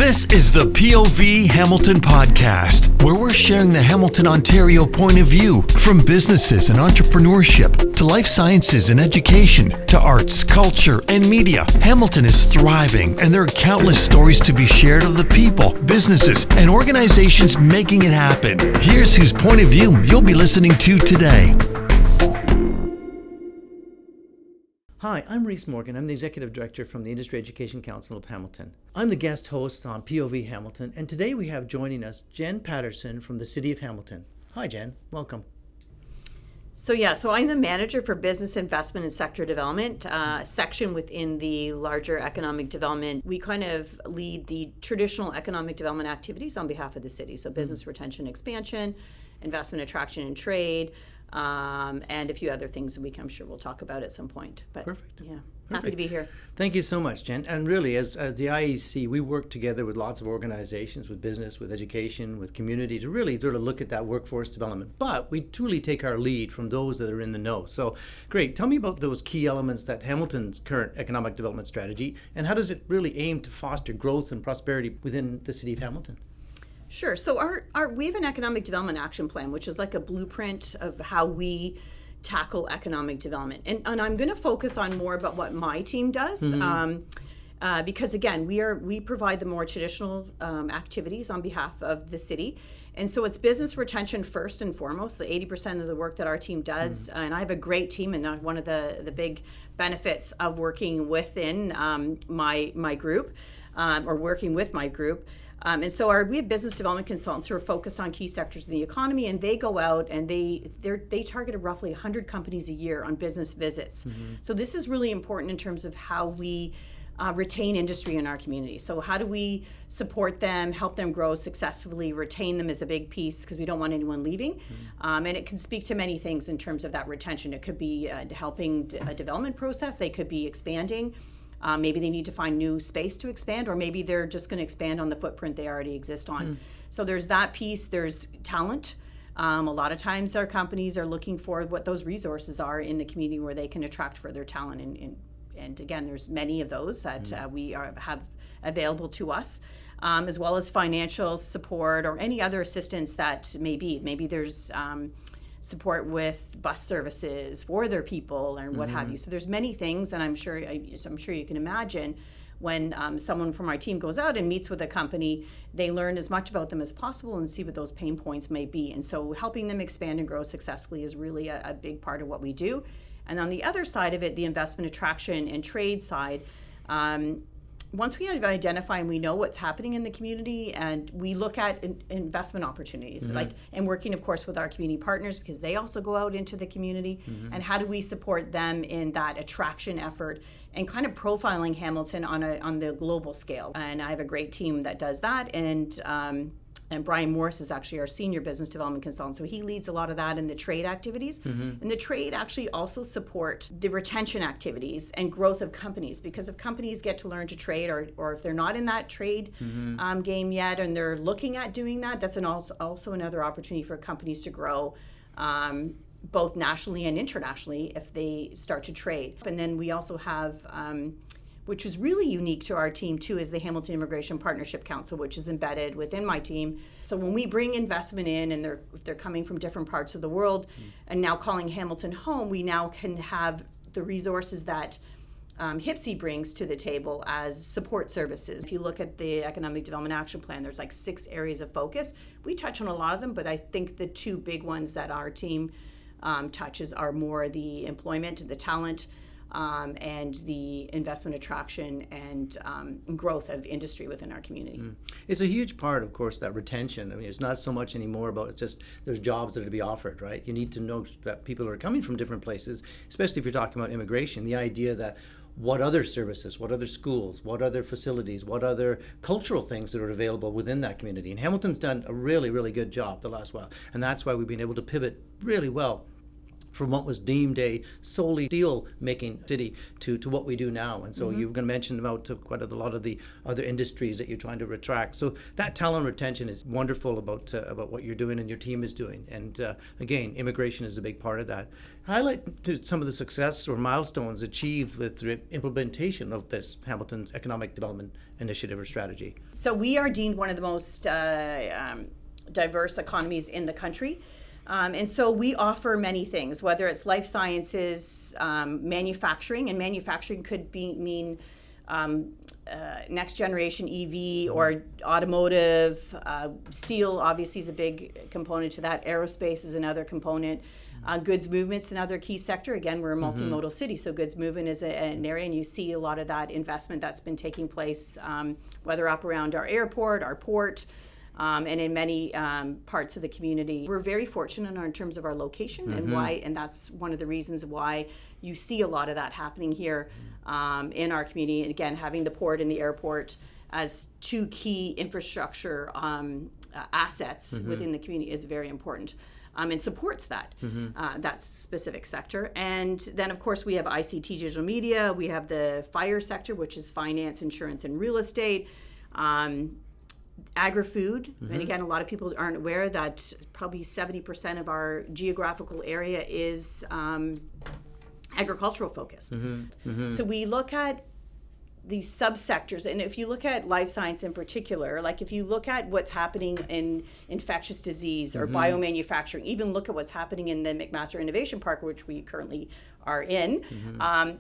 This is the POV Hamilton Podcast, where we're sharing the Hamilton, Ontario point of view, from businesses and entrepreneurship to life sciences and education to arts, culture, and media. Hamilton is thriving, and there are countless stories to be shared of the people, businesses, and organizations making it happen. Here's whose point of view you'll be listening to today. Hi, I'm Reece Morgan. I'm the Executive Director from the Industry Education Council of Hamilton. I'm the guest host on POV Hamilton, and today we have joining us Jen Patterson from the City of Hamilton. Hi, Jen. Welcome. So I'm the manager for business investment and sector development, section within the larger economic development. We kind of lead the traditional economic development activities on behalf of the city. So business retention, expansion, investment attraction and trade, and a few other things that I'm sure we'll talk about at some point. But Perfect. Yeah, happy to be here. Thank you so much, Jen. And really, as the IEC, we work together with lots of organizations, with business, with education, with community, to really sort of look at that workforce development. But we truly take our lead from those that are in the know. So great. Tell me about those key elements that Hamilton's current economic development strategy, and how does it really aim to foster growth and prosperity within the City of Hamilton? Sure. So we have an economic development action plan, which is like a blueprint of how we tackle economic development. And I'm going to focus on more about what my team does, because again, we provide the more traditional activities on behalf of the city. And so it's business retention first and foremost, the 80% of the work that our team does. And I have a great team, and one of the big benefits of working within my group, or working with my group. And so we have business development consultants who are focused on key sectors of the economy, and they go out and they target roughly 100 companies a year on business visits. So this is really important in terms of how we retain industry in our community. So how do we support them, help them grow successfully, retain them is a big piece because we don't want anyone leaving. And it can speak to many things in terms of that retention. It could be helping a development process. They could be expanding. Maybe they need to find new space to expand, or maybe they're just going to expand on the footprint they already exist on. So there's that piece. There's talent. A lot of times our companies are looking for what those resources are in the community where they can attract further talent. And again, there's many of those that have available to us, as well as financial support or any other assistance that may be. Maybe there's support with bus services for their people and what have you. So there's many things, and I'm sure you can imagine when someone from our team goes out and meets with a company, they learn as much about them as possible and see what those pain points may be. And so helping them expand and grow successfully is really a big part of what we do. And on the other side of it, the investment attraction and trade side, once we identify and we know what's happening in the community, and we look at investment opportunities, and working, of course, with our community partners because they also go out into the community, and how do we support them in that attraction effort and kind of profiling Hamilton on the global scale. And I have a great team that does that, and Brian Morris is actually our senior business development consultant. So he leads a lot of that in the trade activities. And the trade actually also support the retention activities and growth of companies, because if companies get to learn to trade, or if they're not in that trade game yet and they're looking at doing that, that's also another opportunity for companies to grow both nationally and internationally if they start to trade. And then we also have which is really unique to our team too, is the Hamilton Immigration Partnership Council, which is embedded within my team. So when we bring investment in, and if they're coming from different parts of the world and now calling Hamilton home, we now can have the resources that HIPSI brings to the table as support services. If you look at the Economic Development Action Plan, there's like 6 areas of focus. We touch on a lot of them, but I think the 2 big ones that our team touches are more the employment, the talent, and the investment attraction and growth of industry within our community. It's a huge part, of course, that retention. I mean, it's not so much anymore about just there's jobs that are to be offered, right? You need to know that people are coming from different places, especially if you're talking about immigration. The idea that what other services, what other schools, what other facilities, what other cultural things that are available within that community. And Hamilton's done a really, really good job the last while. And that's why we've been able to pivot really well from what was deemed a solely steel-making city to what we do now. And so you were going to mention about quite a lot of the other industries that you're trying to attract. So that talent retention is wonderful about what you're doing and your team is doing. And again, immigration is a big part of that. Highlight to some of the success or milestones achieved with the implementation of this Hamilton's Economic Development Initiative or strategy. So we are deemed one of the most diverse economies in the country. And so we offer many things, whether it's life sciences, manufacturing, and manufacturing could mean next generation EV or automotive. Steel obviously is a big component to that. Aerospace is another component. Goods movement's another key sector. Again, we're a multimodal city, so goods movement is an area, and you see a lot of that investment that's been taking place, whether up around our airport, our port, and in many parts of the community. We're very fortunate in terms of our location and that's one of the reasons why you see a lot of that happening here in our community. And again, having the port and the airport as two key infrastructure assets within the community is very important. And supports that that specific sector. And then, of course, we have ICT, digital media. We have the FIRE sector, which is finance, insurance, and real estate. Agri-food. And again, a lot of people aren't aware that probably 70% of our geographical area is agricultural focused. So we look at these subsectors, and if you look at life science in particular, like if you look at what's happening in infectious disease or biomanufacturing, even look at what's happening in the McMaster Innovation Park, which we currently are in,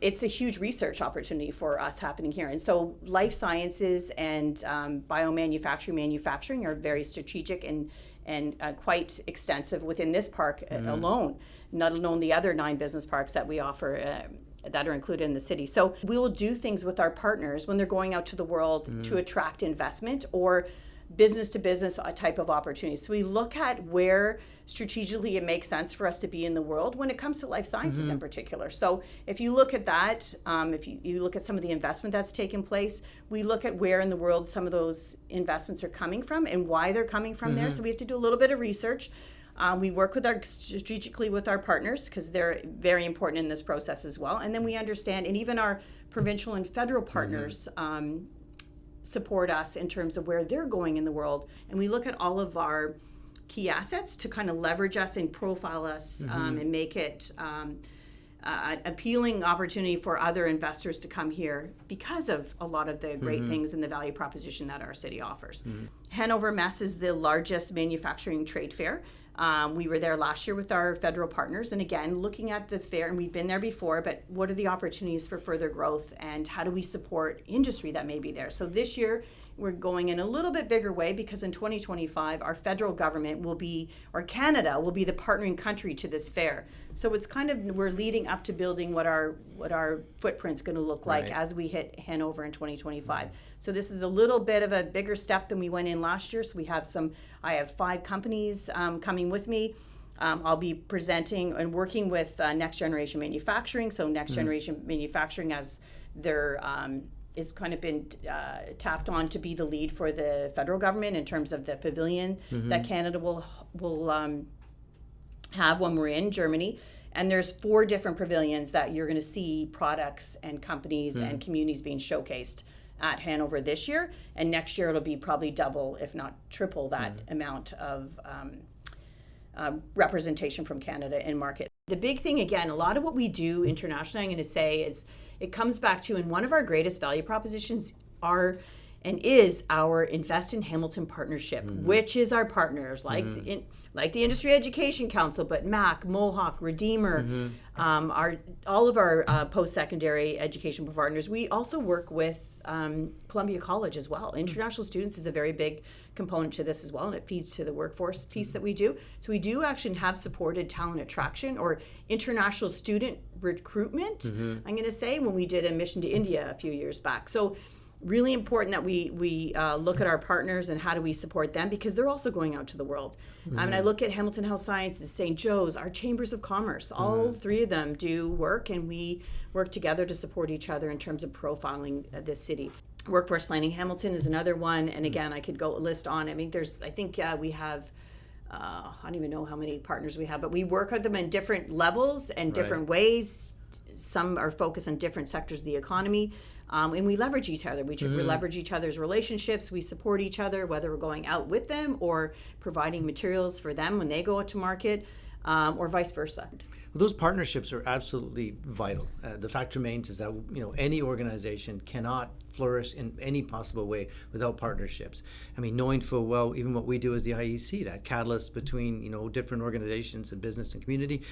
it's a huge research opportunity for us happening here. And so life sciences and biomanufacturing, manufacturing are very strategic and quite extensive within this park alone, not alone the other 9 business parks that we offer that are included in the city. So we will do things with our partners when they're going out to the world to attract investment or business to business type of opportunities. So we look at where strategically it makes sense for us to be in the world when it comes to life sciences in particular. So if you look at that, if you look at some of the investment that's taken place, we look at where in the world some of those investments are coming from and why they're coming from there. So we have to do a little bit of research. We work strategically with our partners because they're very important in this process as well. And then we understand, and even our provincial and federal partners support us in terms of where they're going in the world. And we look at all of our key assets to kind of leverage us and profile us and make it an appealing opportunity for other investors to come here because of a lot of the great things and the value proposition that our city offers. Hanover Mess is the largest manufacturing trade fair. We were there last year with our federal partners, and again, looking at the fair, and we've been there before, but what are the opportunities for further growth and how do we support industry that may be there? So this year, we're going in a little bit bigger way because in 2025, our federal government will be, or Canada will be the partnering country to this fair. So it's kind of, we're leading up to building what our footprint's going to look like as we hit Hanover in 2025. So this is a little bit of a bigger step than we went in last year. So we have I have 5 companies coming with me. I'll be presenting and working with Next Generation Manufacturing. So Next Generation Manufacturing as their is kind of been tapped on to be the lead for the federal government in terms of the pavilion that Canada will have when we're in Germany. And there's 4 different pavilions that you're going to see products and companies and communities being showcased at Hanover this year. And next year it'll be probably double, if not triple that amount of representation from Canada in market. The big thing, again, a lot of what we do internationally, I'm going to say, it comes back to, and one of our greatest value propositions is our Invest in Hamilton partnership, which is our partners like the Industry Education Council, but MAC, Mohawk, Redeemer, all of our post-secondary education partners. We also work with Columbia College as well. International students is a very big component to this as well, and it feeds to the workforce piece that we do. So we do actually have supported talent attraction or international student recruitment, I'm going to say, when we did a mission to India a few years back. So really important that we look at our partners and how do we support them because they're also going out to the world. And I look at Hamilton Health Sciences, St. Joe's, our chambers of commerce, all 3 of them do work, and we work together to support each other in terms of profiling this city. Workforce Planning Hamilton is another one, and again, I could go list on. I mean, I think we have I don't even know how many partners we have, but we work with them in different levels and different ways. Some are focused on different sectors of the economy. And we leverage each other. We leverage each other's relationships. We support each other, whether we're going out with them or providing materials for them when they go out to market, or vice versa. Well, those partnerships are absolutely vital. The fact remains is that any organization cannot flourish in any possible way without partnerships. I mean, knowing full well even what we do as the IEC, that catalyst between different organizations and business and community,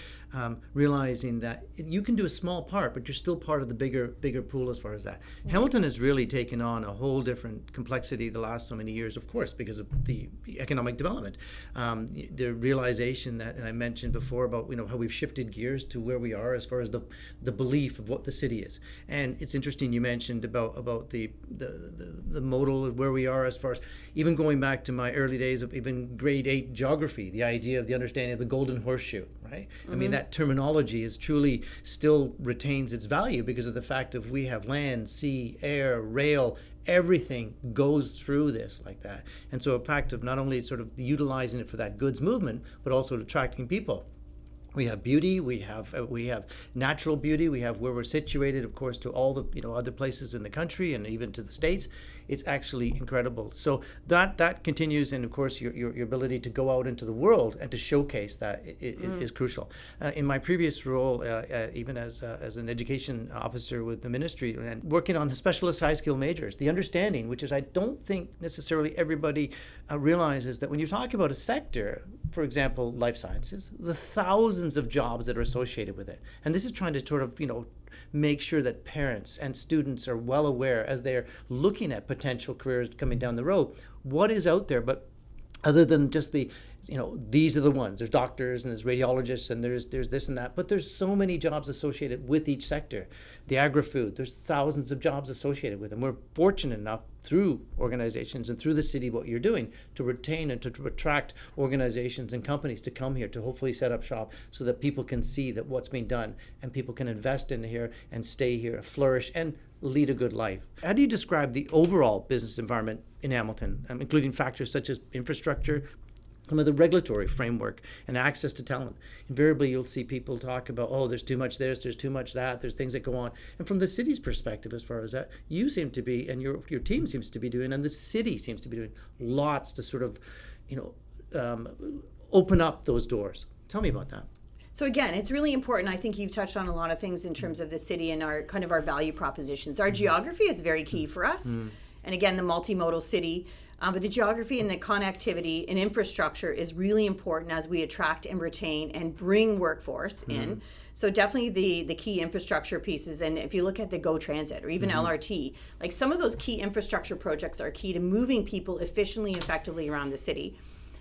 realizing that you can do a small part, but you're still part of the bigger pool as far as that. Hamilton has really taken on a whole different complexity the last so many years, of course, because of the economic development. The realization that, and I mentioned before about how we've shifted gears to where we are as far as the belief of what the city is. And it's interesting you mentioned about the modal of where we are as far as even going back to my early days of even grade 8 geography, the idea of the understanding of the golden horseshoe, right? I mean, that terminology is truly still retains its value because of the fact of we have land, sea, air, rail, everything goes through this like that. And so a fact of not only sort of utilizing it for that goods movement, but also attracting people. We have beauty, we have natural beauty, we have where we're situated, of course, to all the other places in the country and even to the States. It's actually incredible. So that continues, and of course your ability to go out into the world and to showcase that is crucial. In my previous role, even as an education officer with the ministry and working on specialist high skill majors, the understanding, which is I don't think necessarily everybody realizes that when you talk about a sector, for example, life sciences, the thousands of jobs that are associated with it. And this is trying to sort of, make sure that parents and students are well aware as they're looking at potential careers coming down the road, what is out there, but other than just the these are the ones. There's doctors and there's radiologists and there's this and that, but there's so many jobs associated with each sector. The agri-food, there's thousands of jobs associated with them. We're fortunate enough through organizations and through the city, what you're doing to retain and to attract organizations and companies to come here to hopefully set up shop so that people can see that what's being done and people can invest in here and stay here, flourish and lead a good life. How do you describe the overall business environment in Hamilton, including factors such as infrastructure, some of the regulatory framework and access to talent? Invariably, you'll see people talk about, there's too much this, there's too much that, there's things that go on. And from the city's perspective, as far as that, you seem to be, and your team seems to be doing, and the city seems to be doing lots to sort of, open up those doors. Tell me about that. So again, it's really important. I think you've touched on a lot of things in terms of the city and our kind of our value propositions. Our geography is very key for us. And again, the multimodal city. But the geography and the connectivity and infrastructure is really important as we attract and retain and bring workforce in. So definitely the key infrastructure pieces. And if you look at the GO Transit or even LRT, like some of those key infrastructure projects are key to moving people efficiently and effectively around the city.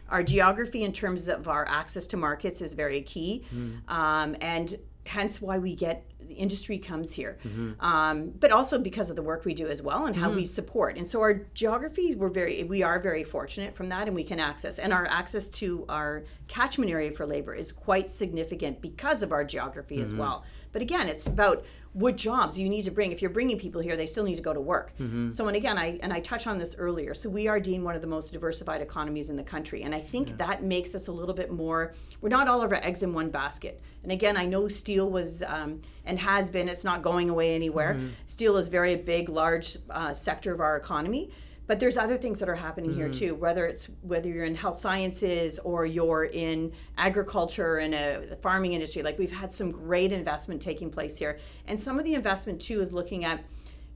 Our geography in terms of our access to markets is very key. And hence why the industry comes here, but also because of the work we do as well and how we support. And so our geography, we are very fortunate from that, and we can access. And our access to our catchment area for labor is quite significant because of our geography as well. But again, it's about what jobs you need to bring. If you're bringing people here, they still need to go to work. So, and again, I touched on this earlier. So we are deemed one of the most diversified economies in the country. And I think that makes us a little bit more, we're not all of our eggs in one basket. And again, I know steel was, and has been, it's not going away anywhere. Steel is very big, large sector of our economy. But there's other things that are happening here too, whether you're in health sciences or you're in agriculture and the farming industry. Like we've had some great investment taking place here. And some of the investment too is looking at,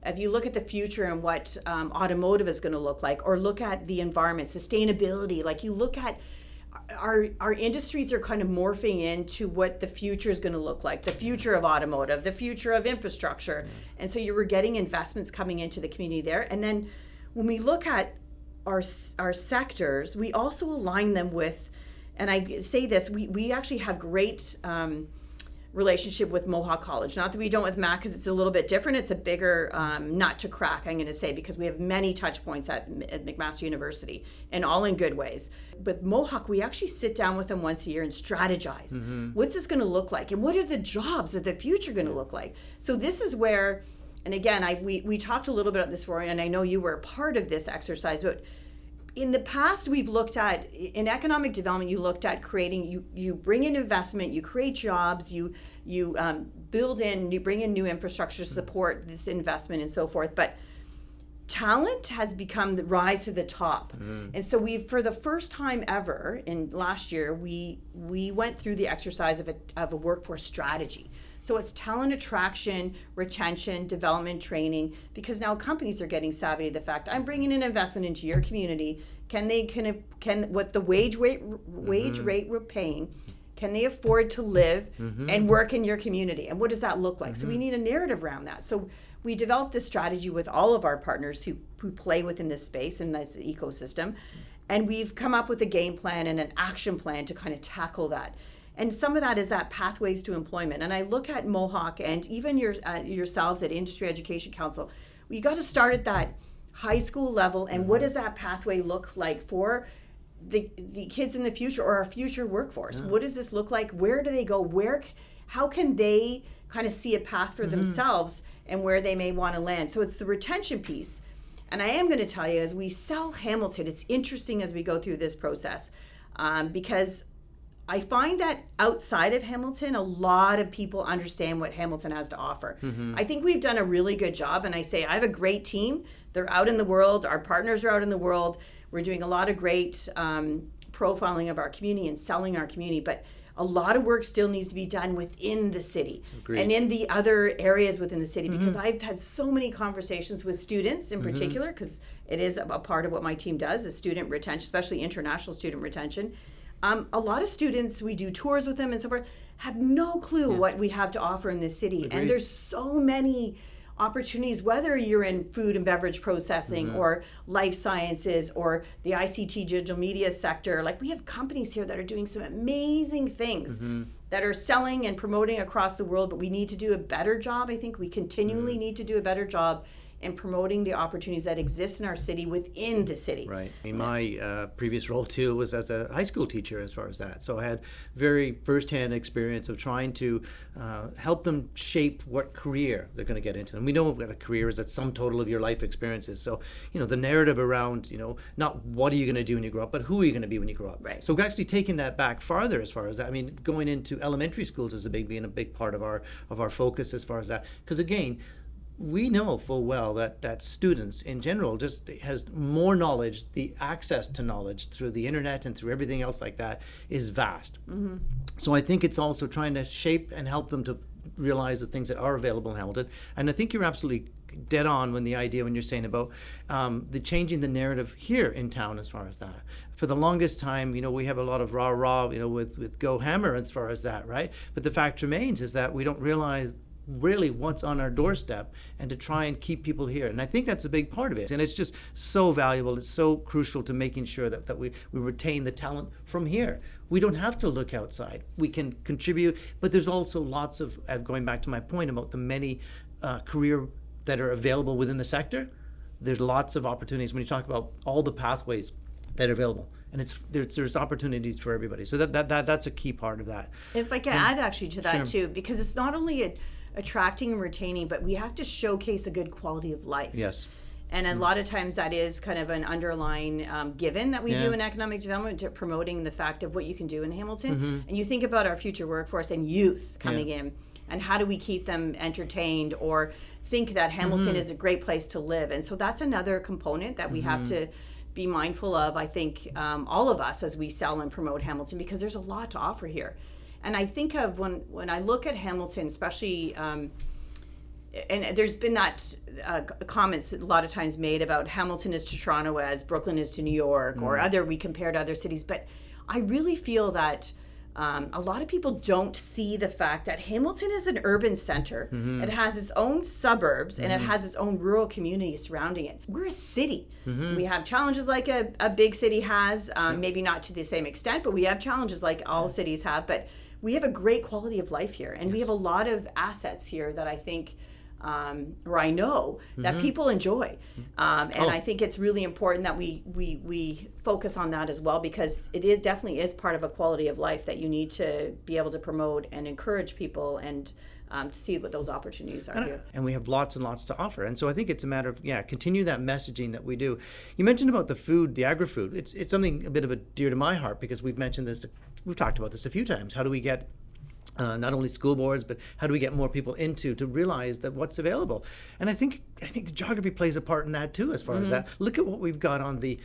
if you look at the future and what automotive is going to look like, or look at the environment, sustainability, like you look at our industries are kind of morphing into what the future is going to look like, the future of automotive, the future of infrastructure. And so you were getting investments coming into the community there. And then when we look at our sectors, we also align them with, and I say this, we actually have great relationship with Mohawk College. Not that we don't with Mac, because it's a little bit different. It's a bigger nut to crack, I'm going to say, because we have many touch points at McMaster University, and all in good ways. But Mohawk, we actually sit down with them once a year and strategize. What's this going to look like? And what are the jobs of the future going to look like? So this is where, and again, we talked a little bit about this before, and I know you were a part of this exercise, but in the past, we've looked at, in economic development, you looked at creating, you bring in investment, you create jobs, you bring in new infrastructure to support this investment and so forth. But talent has become the rise to the top. And so for the first time ever in last year, we went through the exercise of a workforce strategy. So it's talent attraction, retention, development, training, because now companies are getting savvy to the fact, I'm bringing an investment into your community. Can what the wage rate we're paying, can they afford to live and work in your community? And what does that look like? So we need a narrative around that. So we developed this strategy with all of our partners who play within this space and this ecosystem. And we've come up with a game plan and an action plan to kind of tackle that. And some of that is that pathways to employment. And I look at Mohawk and even yourselves at Industry Education Council, we got to start at that high school level. And what does that pathway look like for the kids in the future or our future workforce? What does this look like? Where do they go? How can they kind of see a path for themselves and where they may want to land? So it's the retention piece. And I am going to tell you, as we sell Hamilton, it's interesting as we go through this process because I find that outside of Hamilton, a lot of people understand what Hamilton has to offer. I think we've done a really good job, and I have a great team. They're out in the world. Our partners are out in the world. We're doing a lot of great profiling of our community and selling our community, but a lot of work still needs to be done within the city. Agreed. And in the other areas within the city, because I've had so many conversations with students in particular, because it is a part of what my team does, is student retention, especially international student retention. A lot of students, we do tours with them and so forth, have no clue what we have to offer in this city. Agreed. And there's so many opportunities, whether you're in food and beverage processing or life sciences or the ICT digital media sector. Like, we have companies here that are doing some amazing things that are selling and promoting across the world, but we need to do a better job. I think we continually need to do a better job and promoting the opportunities that exist in our city within the city. Right. I mean, my previous role too was as a high school teacher as far as that. So I had very firsthand experience of trying to help them shape what career they're going to get into. And we know that a career is that sum total of your life experiences. So, the narrative around, not what are you going to do when you grow up, but who are you going to be when you grow up. Right. So we're actually taking that back farther as far as that. I mean, going into elementary schools is being a big part of our focus as far as that. Because again, we know full well that students in general just has more knowledge. The access to knowledge through the internet and through everything else like that is vast. So I think it's also trying to shape and help them to realize the things that are available in Hamilton. And I think you're absolutely dead on when you're saying about the changing the narrative here in town as far as that. For the longest time, we have a lot of rah-rah, with Go Hammer as far as that, right? But the fact remains is that we don't realize really what's on our doorstep and to try and keep people here. And I think that's a big part of it. And it's just so valuable. It's so crucial to making sure that we retain the talent from here. We don't have to look outside. We can contribute, but there's also lots of, going back to my point about the many career that are available within the sector, there's lots of opportunities when you talk about all the pathways that are available. And there's opportunities for everybody. So that's a key part of that. And if I can add actually to that too, because it's not only attracting and retaining, but we have to showcase a good quality of life. Yes. And a lot of times that is kind of an underlying given that we do in economic development, to promoting the fact of what you can do in Hamilton. And you think about our future workforce and youth coming in, and how do we keep them entertained or think that Hamilton is a great place to live. And so that's another component that we have to be mindful of, I think, all of us as we sell and promote Hamilton, because there's a lot to offer here. And I think of when I look at Hamilton, especially, and there's been that comments a lot of times made about Hamilton is to Toronto as Brooklyn is to New York, or we compare to other cities. But I really feel that a lot of people don't see the fact that Hamilton is an urban center. It has its own suburbs and it has its own rural community surrounding it. We're a city. We have challenges like a big city has, maybe not to the same extent, but we have challenges like all cities have. But we have a great quality of life here, and we have a lot of assets here that I think, or I know that people enjoy, and I think it's really important that we focus on that as well, because it definitely is part of a quality of life that you need to be able to promote and encourage people and to see what those opportunities are here. And we have lots and lots to offer. And so I think it's a matter of, continue that messaging that we do. You mentioned about the food, the agri-food. It's something a bit of a dear to my heart, because we've talked about this a few times. How do we get not only school boards, but how do we get more people to realize that what's available? And I think the geography plays a part in that too, as far as that. Look at what we've got on the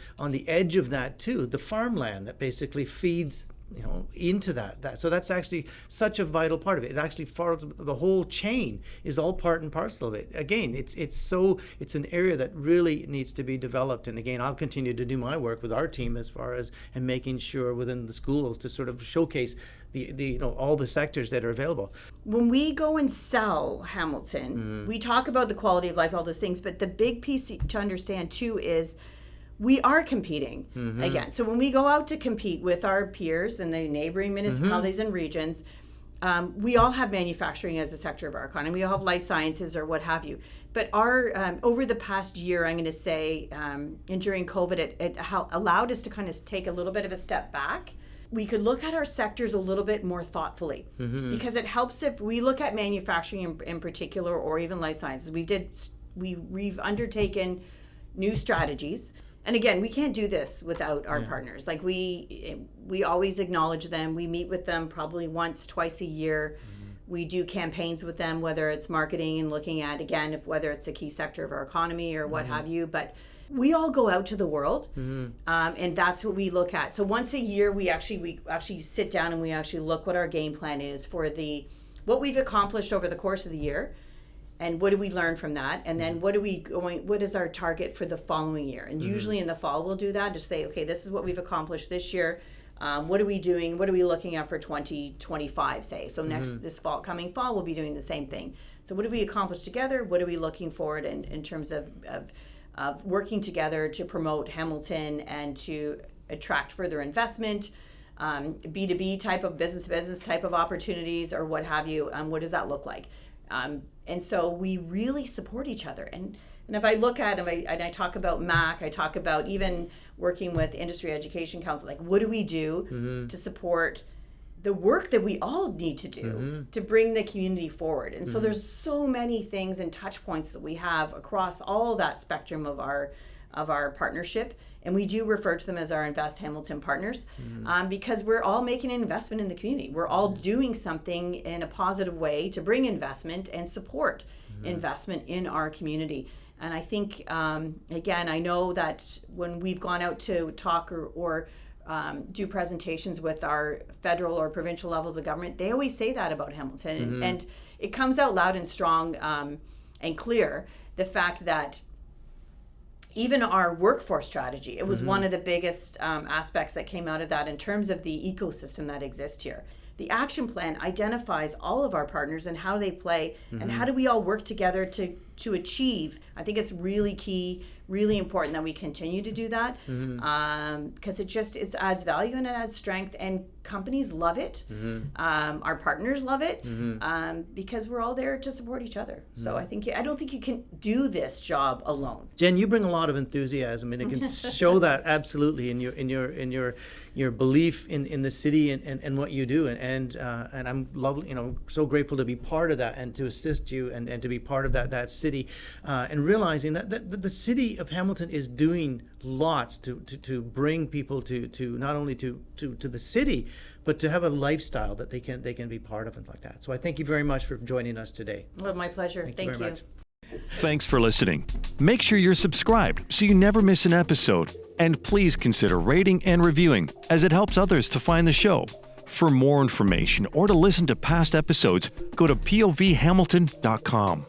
edge of that too, the farmland that basically feeds into that. So that's actually such a vital part of it. It actually follows the whole chain, is all part and parcel of it. Again, it's an area that really needs to be developed. And again, I'll continue to do my work with our team as far as and making sure within the schools to sort of showcase the all the sectors that are available. When we go and sell Hamilton, we talk about the quality of life, all those things, but the big piece to understand too is we are competing again. So when we go out to compete with our peers in the neighboring municipalities and regions, we all have manufacturing as a sector of our economy. We all have life sciences or what have you. But our over the past year, I'm going to say, and during COVID, it allowed us to kind of take a little bit of a step back. We could look at our sectors a little bit more thoughtfully, because it helps if we look at manufacturing in particular, or even life sciences. We've undertaken new strategies. And again, we can't do this without our partners. Like we always acknowledge them. We meet with them probably once, twice a year. We do campaigns with them, whether it's marketing and looking at, again, whether it's a key sector of our economy or what have you. But we all go out to the world, and that's what we look at. So once a year, we actually sit down and we actually look what our game plan is for what we've accomplished over the course of the year. And what do we learn from that? And then what is our target for the following year? And usually in the fall, we'll do that, just say, okay, this is what we've accomplished this year. What are we doing? What are we looking at for 2025, say? So coming fall, we'll be doing the same thing. So what have we accomplished together? What are we looking forward in terms of working together to promote Hamilton and to attract further investment, B2B type of business type of opportunities, or what have you? What does that look like? And so we really support each other. And if I look at and I talk about MAC, I talk about even working with Industry Education Council, like what do we do to support the work that we all need to do to bring the community forward? And so there's so many things and touch points that we have across all that spectrum of our partnership. And we do refer to them as our Invest Hamilton partners, because we're all making an investment in the community. We're all doing something in a positive way to bring investment and support investment in our community. And I think, again, I know that when we've gone out to talk or do presentations with our federal or provincial levels of government, they always say that about Hamilton. And it comes out loud and strong and clear, the fact that even our workforce strategy, it was one of the biggest aspects that came out of that in terms of the ecosystem that exists here. The action plan identifies all of our partners and how they play and how do we all work together to achieve. I think it's really key, really important that we continue to do that, because it adds value and it adds strength, and companies love it. Our partners love it, because we're all there to support each other. So I don't think you can do this job alone. Jen, you bring a lot of enthusiasm, and it can show that absolutely in your belief in the city and what you do, and I'm so grateful to be part of that and to assist you and to be part of that city, and realizing that the city of Hamilton is doing lots to bring people to not only to the city, but to have a lifestyle that they can be part of and like that. So I thank you very much for joining us today. Well, my pleasure. Thank you very much. Thanks for listening. Make sure you're subscribed so you never miss an episode. And please consider rating and reviewing, as it helps others to find the show. For more information or to listen to past episodes, go to povhamilton.com.